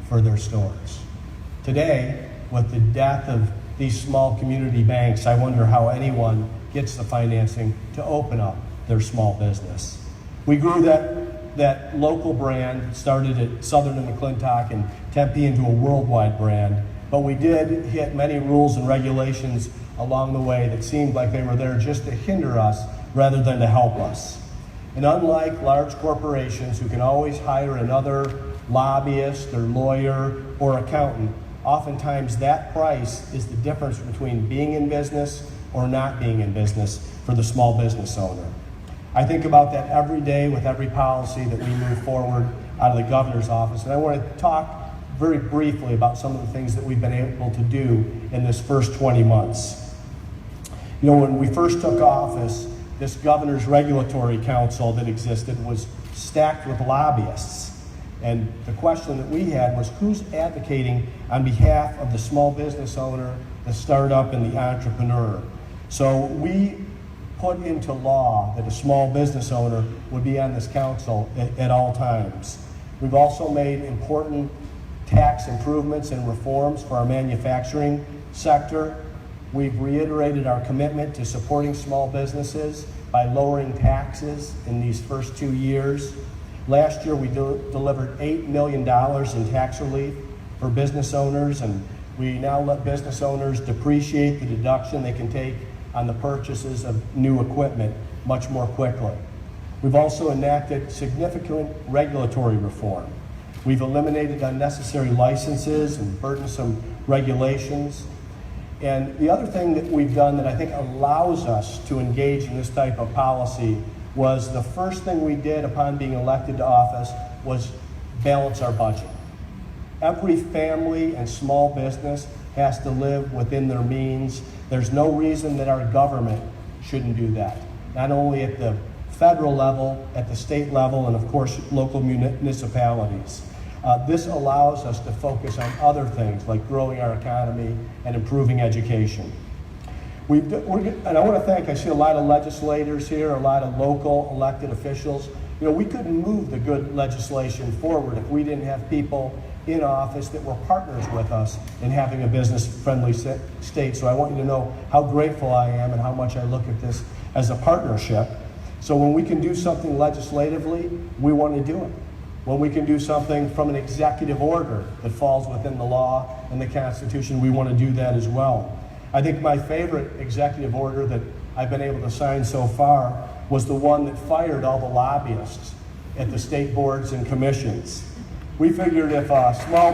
for their stores. Today, with the death of these small community banks, I wonder how anyone gets the financing to open up their small business. We grew that local brand, started at Southern and McClintock and Tempe, into a worldwide brand, but we did hit many rules and regulations along the way that seemed like they were there just to hinder us rather than to help us. And unlike large corporations who can always hire another lobbyist or lawyer or accountant, oftentimes that price is the difference between being in business or not being in business for the small business owner. I think about that every day with every policy that we move forward out of the governor's office, and I want to talk very briefly about some of the things that we've been able to do in this first 20 months. You know, when we first took office, this governor's regulatory council that existed was stacked with lobbyists. And the question that we had was, who's advocating on behalf of the small business owner, the startup, and the entrepreneur? So we put into law that a small business owner would be on this council at all times. We've also made important tax improvements and reforms for our manufacturing sector. We've reiterated our commitment to supporting small businesses by lowering taxes in these first 2 years. Last year, we delivered $8 million in tax relief for business owners, and we now let business owners depreciate the deduction they can take on the purchases of new equipment much more quickly. We've also enacted significant regulatory reform. We've eliminated unnecessary licenses and burdensome regulations. And the other thing that we've done that I think allows us to engage in this type of policy was the first thing we did upon being elected to office was balance our budget. Every family and small business has to live within their means. There's no reason that our government shouldn't do that. Not only at the federal level, at the state level, and of course local municipalities. This allows us to focus on other things like growing our economy and improving education. And I want to thank, I see a lot of legislators here, a lot of local elected officials. You know, we couldn't move the good legislation forward if we didn't have people in office that were partners with us in having a business-friendly state. So I want you to know how grateful I am and how much I look at this as a partnership. So when we can do something legislatively, we want to do it. When we can do something from an executive order that falls within the law and the Constitution, we want to do that as well. I think my favorite executive order that I've been able to sign so far was the one that fired all the lobbyists at the state boards and commissions. We figured if small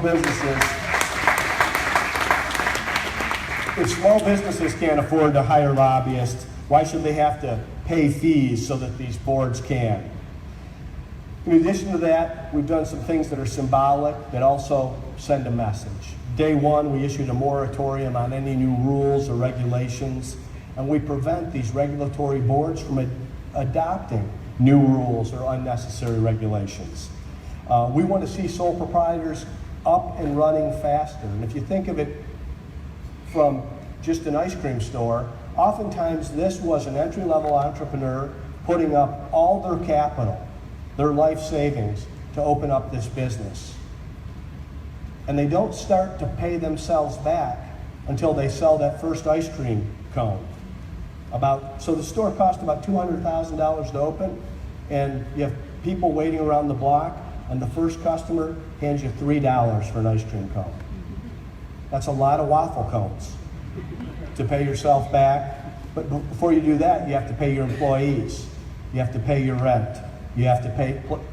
businesses can't afford to hire lobbyists, why should they have to pay fees so that these boards can? In addition to that, we've done some things that are symbolic that also send a message. Day one, we issued a moratorium on any new rules or regulations, and we prevent these regulatory boards from adopting new rules or unnecessary regulations. We want to see sole proprietors up and running faster. And if you think of it from just an ice cream store, oftentimes this was an entry-level entrepreneur putting up all their capital, their life savings, to open up this business. And they don't start to pay themselves back until they sell that first ice cream cone. So the store cost about $200,000 to open, and you have people waiting around the block, and the first customer hands you $3 for an ice cream cone. That's a lot of waffle cones to pay yourself back. But before you do that, you have to pay your employees. You have to pay your rent. You have to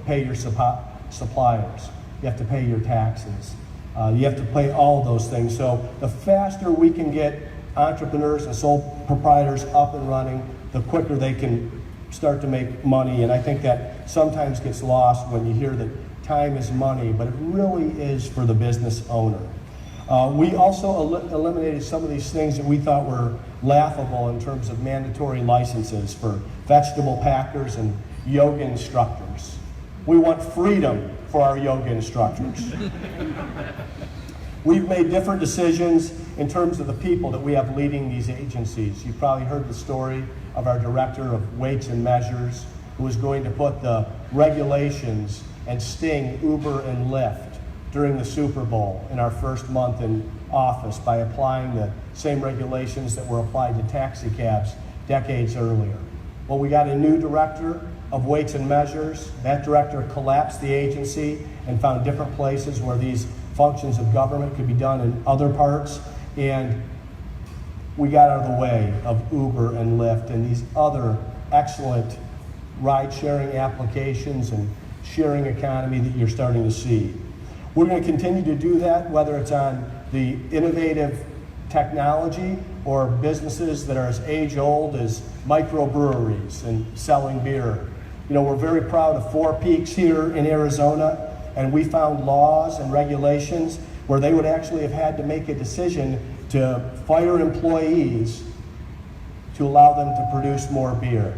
pay your suppliers. You have to pay your taxes. You have to pay all those things. So the faster we can get entrepreneurs and sole proprietors up and running, the quicker they can start to make money. And I think that sometimes gets lost when you hear that time is money, but it really is for the business owner. We also eliminated some of these things that we thought were laughable in terms of mandatory licenses for vegetable packers and yoga instructors. We want freedom for our yoga instructors. We've made different decisions in terms of the people that we have leading these agencies. You've probably heard the story of our director of weights and measures, who is going to put the regulations and sting Uber and Lyft during the Super Bowl in our first month in office by applying the same regulations that were applied to taxi cabs decades earlier. Well, we got a new director of weights and measures. That director collapsed the agency and found different places where these functions of government could be done in other parts, and we got out of the way of Uber and Lyft and these other excellent ride-sharing applications and sharing economy that you're starting to see. We're going to continue to do that, whether it's on the innovative technology or businesses that are as age-old as microbreweries and selling beer. You know, we're very proud of Four Peaks here in Arizona, and we found laws and regulations where they would actually have had to make a decision to fire employees to allow them to produce more beer.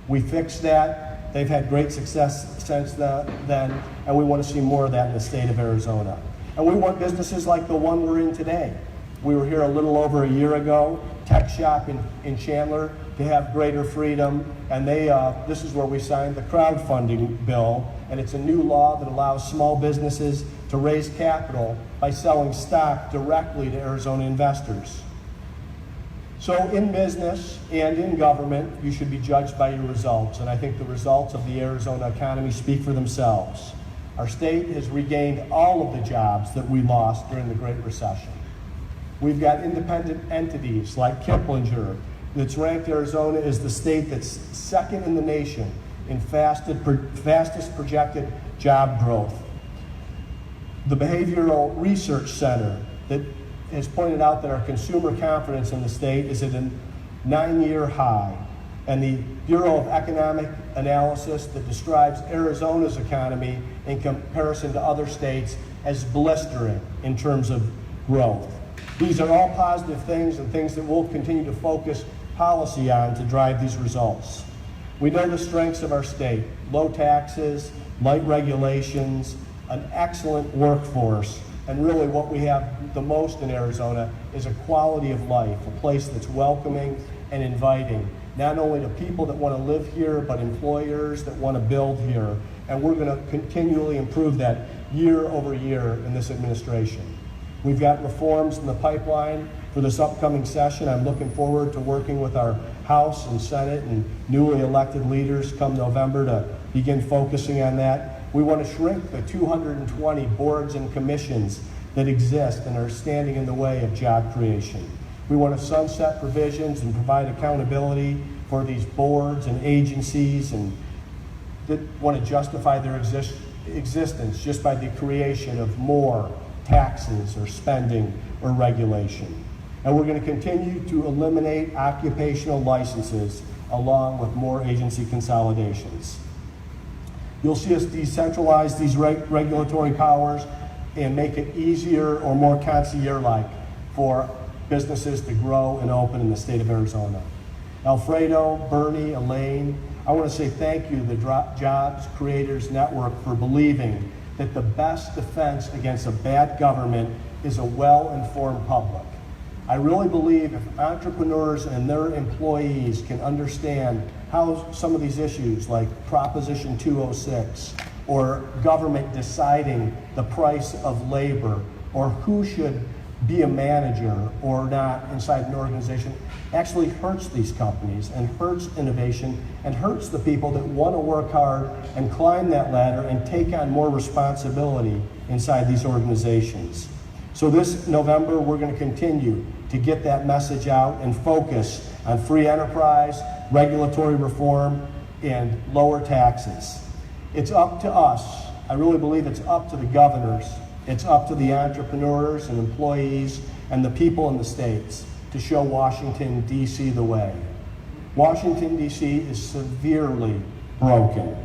We fixed that. They've had great success since then, and we want to see more of that in the state of Arizona. And we want businesses like the one we're in today. We were here a little over a year ago, TechShop in Chandler, to have greater freedom, and this is where we signed the crowdfunding bill, and it's a new law that allows small businesses to raise capital by selling stock directly to Arizona investors. So in business and in government, you should be judged by your results, and I think the results of the Arizona economy speak for themselves. Our state has regained all of the jobs that we lost during the Great Recession. We've got independent entities like Kiplinger that's ranked Arizona as the state that's second in the nation in fastest projected job growth. The Behavioral Research Center that has pointed out that our consumer confidence in the state is at a 9-year high. And the Bureau of Economic Analysis that describes Arizona's economy in comparison to other states as blistering in terms of growth. These are all positive things and things that we'll continue to focus policy on to drive these results. We know the strengths of our state: low taxes, light regulations, an excellent workforce, and really what we have the most in Arizona is a quality of life, a place that's welcoming and inviting, not only to people that want to live here, but employers that want to build here. And we're going to continually improve that year over year in this administration. We've got reforms in the pipeline for this upcoming session. I'm looking forward to working with our House and Senate and newly elected leaders come November to begin focusing on that. We want to shrink the 220 boards and commissions that exist and are standing in the way of job creation. We want to sunset provisions and provide accountability for these boards and agencies and that want to justify their existence just by the creation of more taxes or spending or regulation. And we're going to continue to eliminate occupational licenses along with more agency consolidations. You'll see us decentralize these regulatory powers and make it easier or more concierge-like for businesses to grow and open in the state of Arizona. Alfredo, Bernie, Elaine, I want to say thank you to the Jobs Creators Network for believing that the best defense against a bad government is a well-informed public. I really believe if entrepreneurs and their employees can understand how some of these issues like Proposition 206 or government deciding the price of labor or who should be a manager or not inside an organization actually hurts these companies and hurts innovation and hurts the people that want to work hard and climb that ladder and take on more responsibility inside these organizations. So this November, we're going to continue to get that message out and focus on free enterprise, regulatory reform, and lower taxes. It's up to us. I really believe it's up to the governors, it's up to the entrepreneurs and employees and the people in the states to show Washington, D.C. the way. Washington, D.C. is severely broken.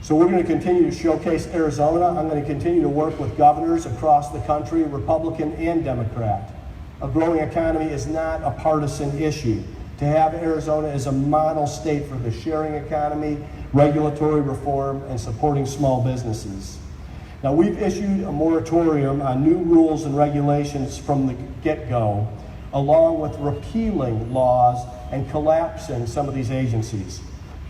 So we're going to continue to showcase Arizona. I'm going to continue to work with governors across the country, Republican and Democrat. A growing economy is not a partisan issue. To have Arizona as a model state for the sharing economy, regulatory reform, and supporting small businesses. Now, we've issued a moratorium on new rules and regulations from the get-go, along with repealing laws and collapsing some of these agencies.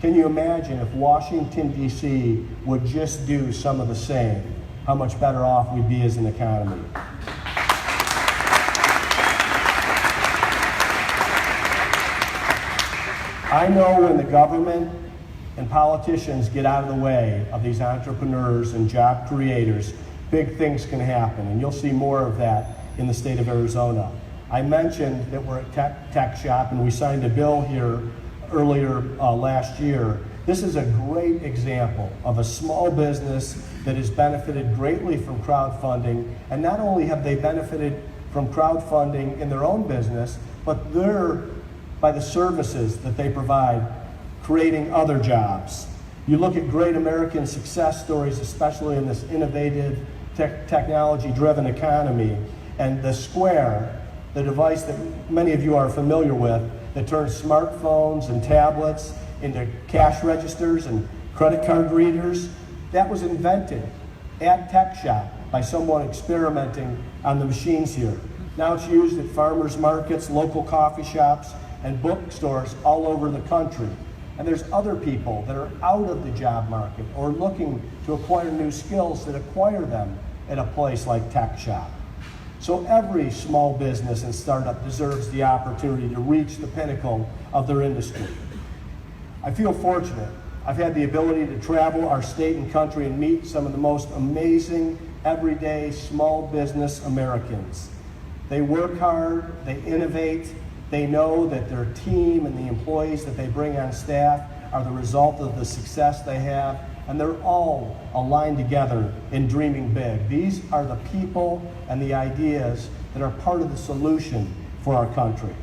Can you imagine if Washington, D.C. would just do some of the same? how much better off we'd be as an economy. I know when the government and politicians get out of the way of these entrepreneurs and job creators, big things can happen, and you'll see more of that in the state of Arizona. I mentioned that we're at TechShop, and we signed a bill here earlier last year. This is a great example of a small business that has benefited greatly from crowdfunding, and not only have they benefited from crowdfunding in their own business, but they're, by the services that they provide, creating other jobs. You look at great American success stories, especially in this innovative, technology-driven economy, and the Square, the device that many of you are familiar with, that turns smartphones and tablets into cash registers and credit card readers, that was invented at TechShop by someone experimenting on the machines here. Now it's used at farmers markets, local coffee shops, and bookstores all over the country. And there's other people that are out of the job market or looking to acquire new skills that acquire them at a place like TechShop. So every small business and startup deserves the opportunity to reach the pinnacle of their industry. I feel fortunate. I've had the ability to travel our state and country and meet some of the most amazing, everyday small business Americans. They work hard, they innovate, they know that their team and the employees that they bring on staff are the result of the success they have, and they're all aligned together in dreaming big. These are the people and the ideas that are part of the solution for our country.